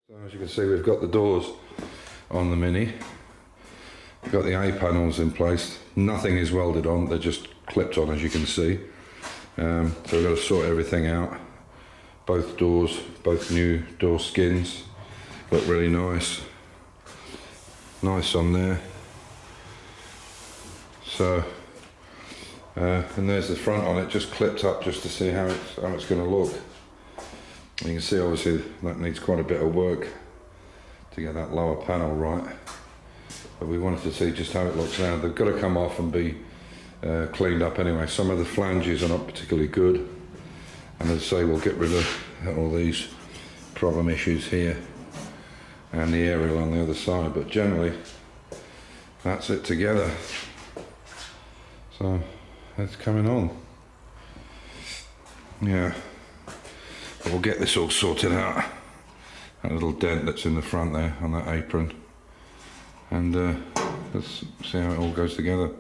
So as you can see, we've got the doors on the Mini. We've got the A panels in place. Nothing is welded on, they're just clipped on, as you can see. So we've got to sort everything out. Both doors, both new door skins, look really nice. Nice on there. So, and there's the front on it, just clipped up just to see how it's going to look. You can see obviously that needs quite a bit of work to get that lower panel right. But we wanted to see just how it looks now. They've got to come off and be cleaned up anyway. Some of the flanges are not particularly good. And as I say, we'll get rid of all these problem issues here and the aerial on the other side. But generally, that's it together. So, it's coming on. Yeah. But we'll get this all sorted out. That little dent that's in the front there on that apron. And let's see how it all goes together.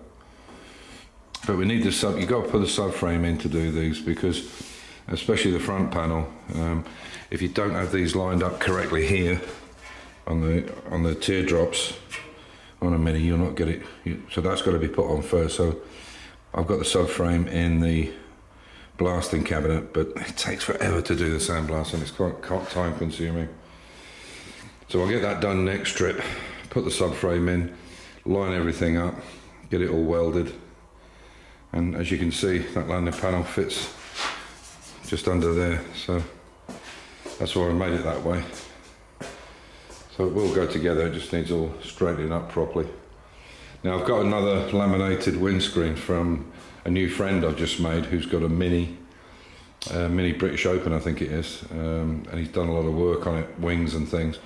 But we need the sub, you've got to put the subframe in to do these, because especially the front panel, if you don't have these lined up correctly here on the teardrops on a Mini, you'll not get it. So that's got to be put on first. So I've got the subframe in the blasting cabinet, but it takes forever to do the sandblasting. It's quite time consuming. So I'll get that done next trip, put the subframe in, line everything up, get it all welded. And as you can see, that landing panel fits just under there. So that's why I made it that way. So it will go together, it just needs all straightening up properly. Now I've got another laminated windscreen from a new friend I've just made, who's got a Mini British Open, I think it is, and he's done a lot of work on it, wings and things,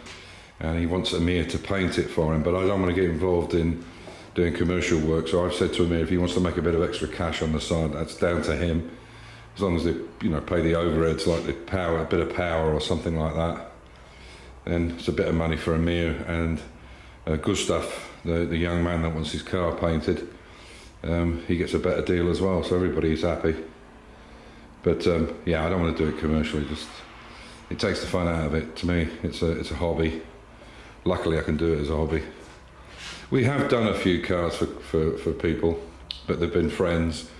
and he wants Amir to paint it for him, but I don't want to get involved in doing commercial work, so I've said to Amir, if he wants to make a bit of extra cash on the side, that's down to him, as long as they, you know, pay the overheads, like the power, a bit of power or something like that, then it's a bit of money for Amir. And Gustav, the young man that wants his car painted, he gets a better deal as well, so everybody's happy. But yeah, I don't want to do it commercially, just it takes the fun out of it. To me, it's a hobby. Luckily I can do it as a hobby. We have done a few cars for people, but they've been friends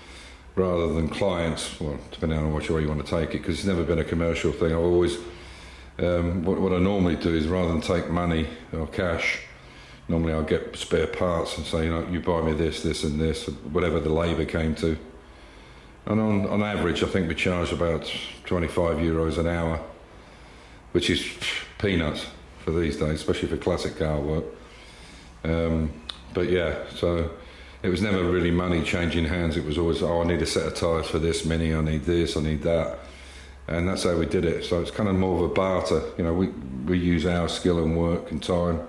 rather than clients, well, depending on which way you want to take it, because it's never been a commercial thing. I've always, what I normally do is, rather than take money or cash, normally I'll get spare parts and say, you know, you buy me this, this and this, whatever the labour came to. And on average, I think we charge about 25 euros an hour, which is peanuts for these days, especially for classic car work. But yeah, so it was never really money changing hands. It was always, oh, I need a set of tyres for this Mini, I need this, I need that. And that's how we did it. So it's kind of more of a barter. You know, we use our skill and work and time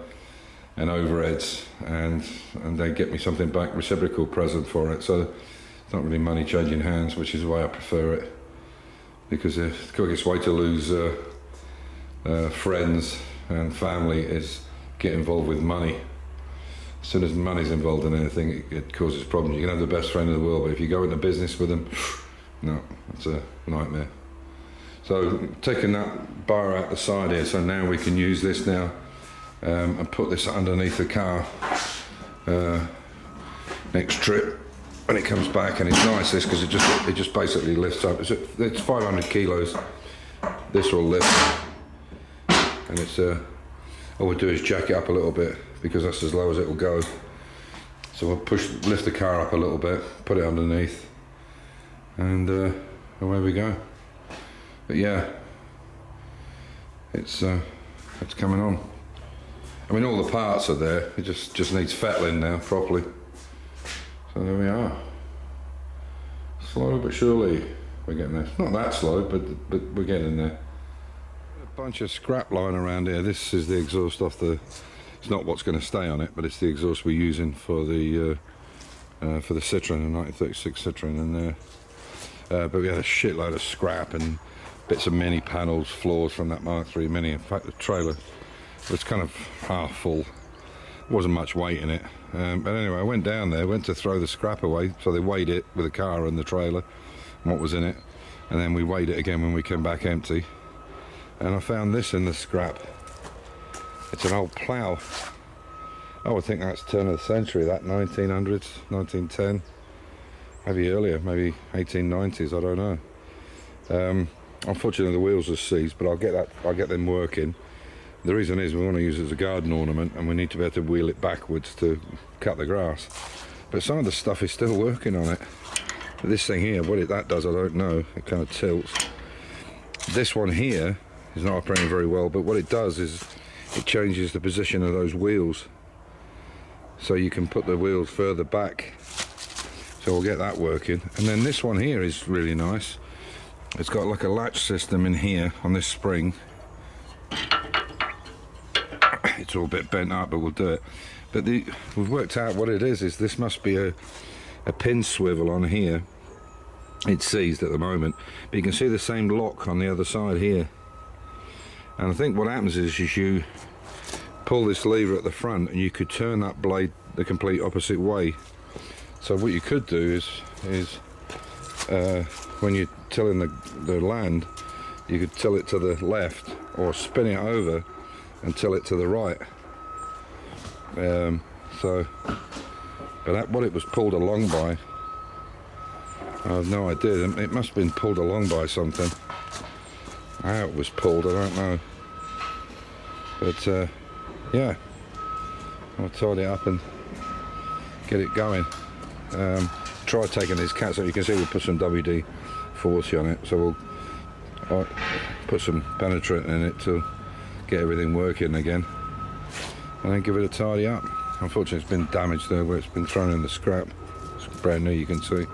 and overheads, and they get me something back, reciprocal present for it. So it's not really money changing hands, which is the way I prefer it. Because the quickest way to lose friends and family is get involved with money. As soon as money's involved in anything, it causes problems. You can have the best friend in the world, but if you go into business with them, no, it's a nightmare. So taking that bar out the side here, so now we can use this now and put this underneath the car next trip when it comes back. And it's nice this, because it just basically lifts up. It's 500 kilos. This will lift, and it's all we do is jack it up a little bit, because that's as low as it will go. So we'll lift the car up a little bit, put it underneath, and away we go. But yeah, it's coming on. I mean, all the parts are there. It just needs fettling now properly. So there we are. Slowly but surely we're getting there. Not that slow, but we're getting there. A bunch of scrap lying around here. This is the exhaust off the. It's not what's going to stay on it, but it's the exhaust we're using for the Citroen, the 1936 Citroen in there. But we had a shitload of scrap and bits of Mini panels, floors from that Mk3 Mini. In fact, the trailer was kind of half full. There wasn't much weight in it. But anyway, I went down there, went to throw the scrap away, so they weighed it with the car and the trailer and what was in it. And then we weighed it again when we came back empty. And I found this in the scrap. It's an old plough. I would think that's turn of the century, that 1900s, 1910, maybe earlier, maybe 1890s, I don't know. Unfortunately the wheels are seized, but I'll get them working. The reason is we want to use it as a garden ornament, and we need to be able to wheel it backwards to cut the grass. But some of the stuff is still working on it. But this thing here, what that does I don't know, it kind of tilts. This one here is not operating very well, but what it does is it changes the position of those wheels, so you can put the wheels further back. So we'll get that working. And then this one here is really nice. It's got like a latch system in here on this spring. It's all a bit bent up, but we'll do it. But we've worked out what it is this must be a pin swivel on here. It's seized at the moment, but you can see the same lock on the other side here. And I think what happens is you pull this lever at the front and you could turn that blade the complete opposite way. So what you could do is when you're tilling the land, you could till it to the left or spin it over and till it to the right. But what it was pulled along by, I have no idea. It must have been pulled along by something. How it was pulled, I don't know. But yeah, I'll tidy it up and get it going. Try taking these cats out. You can see we'll put some WD-40 on it, so we'll put some penetrant in it to get everything working again, and then give it a tidy up. Unfortunately it's been damaged there where it's been thrown in the scrap. It's brand new, you can see.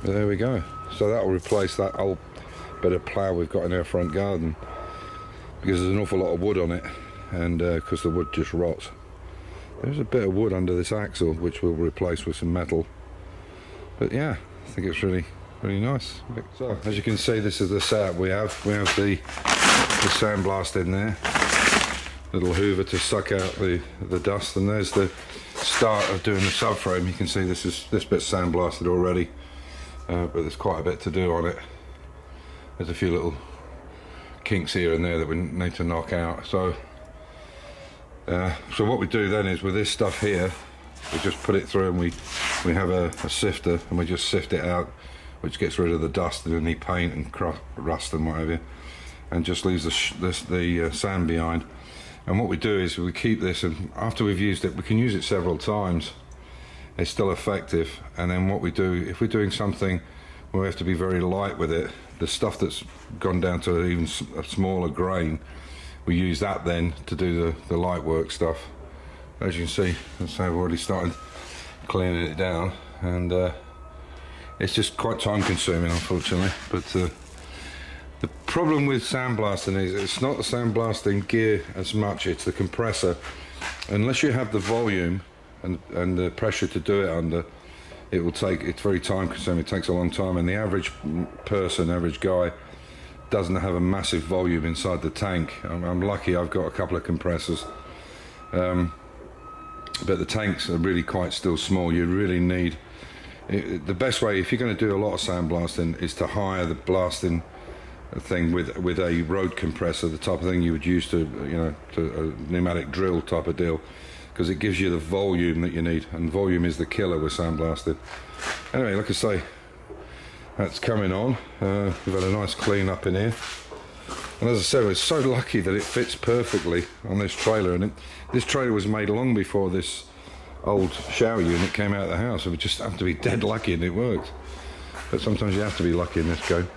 But there we go. So that will replace that old bit of plough we've got in our front garden, because there's an awful lot of wood on it, and because the wood just rots. There's a bit of wood under this axle which we'll replace with some metal. But yeah, I think it's really nice. So as you can see, this is the setup we have. We have the sandblast in there, little hoover to suck out the dust, and there's the start of doing the subframe. You can see this bit's sandblasted already, but there's quite a bit to do on it. There's a few little kinks here and there that we need to knock out. So what we do then is with this stuff here, we just put it through, and we have a sifter, and we just sift it out, which gets rid of the dust and any paint and rust and whatever, and just leaves the sand behind. And what we do is we keep this, and after we've used it, we can use it several times. It's still effective. And then what we do, if we're doing something where we have to be very light with it, the stuff that's gone down to even a smaller grain, we use that then to do the light work stuff. As you can see, that's how we've already started cleaning it down, and it's just quite time consuming, unfortunately. But the problem with sandblasting is it's not the sandblasting gear as much, it's the compressor. Unless you have the volume and the pressure to do it under, it's very time consuming, it takes a long time, and the average person, average guy, doesn't have a massive volume inside the tank. I'm lucky I've got a couple of compressors, but the tanks are really quite still small. You really need, the best way, if you're going to do a lot of sandblasting, is to hire the blasting thing with a road compressor, the type of thing you would use to a pneumatic drill type of deal, because it gives you the volume that you need, and volume is the killer with sandblasting. Anyway, like I say, that's coming on. We've had a nice clean up in here, and as I said, we're so lucky that it fits perfectly on this trailer. And this trailer was made long before this old shower unit came out of the house, so we just have to be dead lucky and it worked. But sometimes you have to be lucky in this game.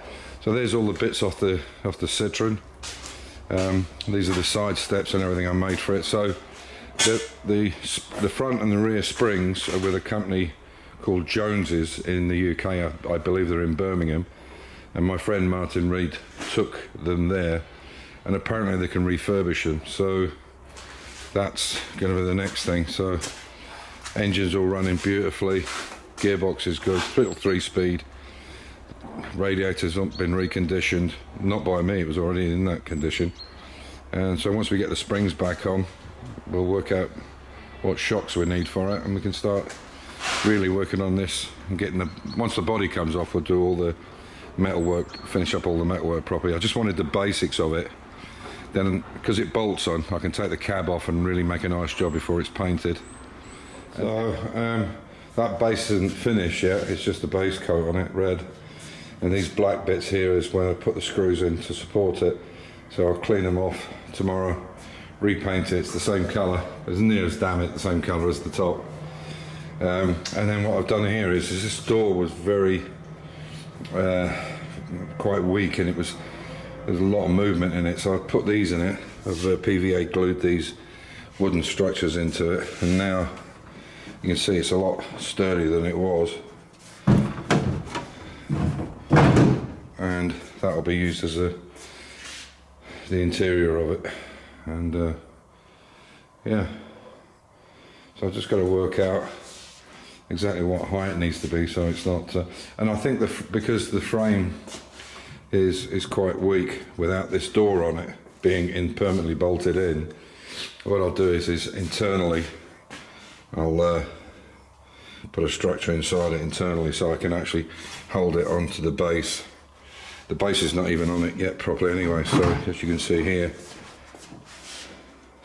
So there's all the bits off the Citroen. These are the side steps and everything I made for it. So the front and the rear springs are with a company called Jones's in the UK. I believe they're in Birmingham, and my friend Martin Reed took them there, and apparently they can refurbish them. So that's going to be the next thing. So engine's all running beautifully, gearbox is good, little 3-speed, radiator's not been reconditioned, not by me, it was already in that condition. And so once we get the springs back on, we'll work out what shocks we need for it, and we can start really working on this and getting once the body comes off, we'll do all the metal work, finish up all the metal work properly. I just wanted the basics of it. then because it bolts on, I can take the cab off and really make a nice job before it's painted. So that base isn't finished yet, it's just the base coat on it, red. And these black bits here is where I put the screws in to support it. So I'll clean them off tomorrow, repaint it. It's the same colour, as near as damn it, the same colour as the top. And then what I've done here is this door was very quite weak, and there's a lot of movement in it. So I put these in it. I've PVA glued these wooden structures into it, and now you can see it's a lot sturdier than it was. And that'll be used as the interior of it. And yeah, so I've just got to work out exactly what height it needs to be, so it's not and I think because the frame is quite weak without this door on it being permanently bolted in, what I'll do is internally I'll put a structure inside it internally so I can actually hold it onto the base. The base is not even on it yet properly anyway, so as you can see here,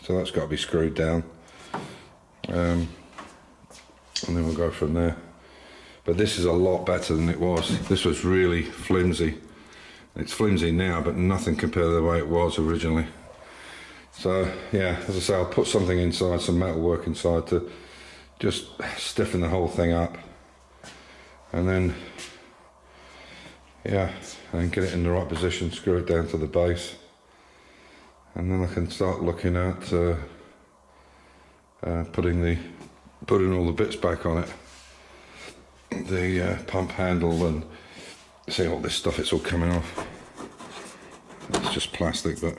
so that's got to be screwed down, and then we'll go from there. But this is a lot better than it was. This was really flimsy. It's flimsy now, but nothing compared to the way it was originally. So yeah, as I say, I'll put something inside, some metal work inside to just stiffen the whole thing up, and then yeah, and get it in the right position, screw it down to the base, and then I can start looking at putting all the bits back on it, the pump handle, and see all this stuff, it's all coming off. It's just plastic, but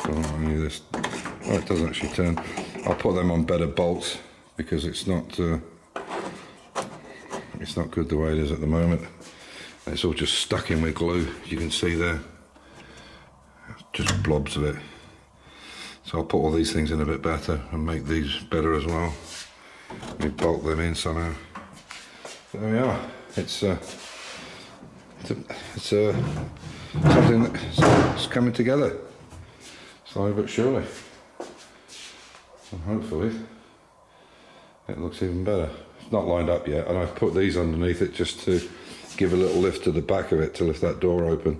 I knew this. Oh, it doesn't actually turn. I'll put them on better bolts because it's not good the way it is at the moment. It's all just stuck in with glue, as you can see there, just blobs of it. So I'll put all these things in a bit better and make these better as well. We bolt them in somehow. There we are. It's something that's coming together slowly but surely, and hopefully it looks even better. It's not lined up yet, and I've put these underneath it just to give a little lift to the back of it to lift that door open.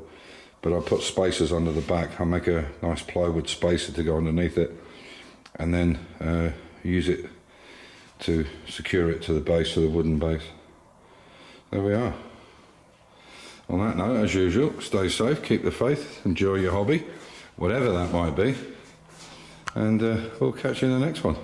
But I'll put spacers under the back. I'll make a nice plywood spacer to go underneath it, and then use it to secure it to the base, to the wooden base. There we are. On that note, as usual, stay safe, keep the faith, enjoy your hobby, whatever that might be, and we'll catch you in the next one.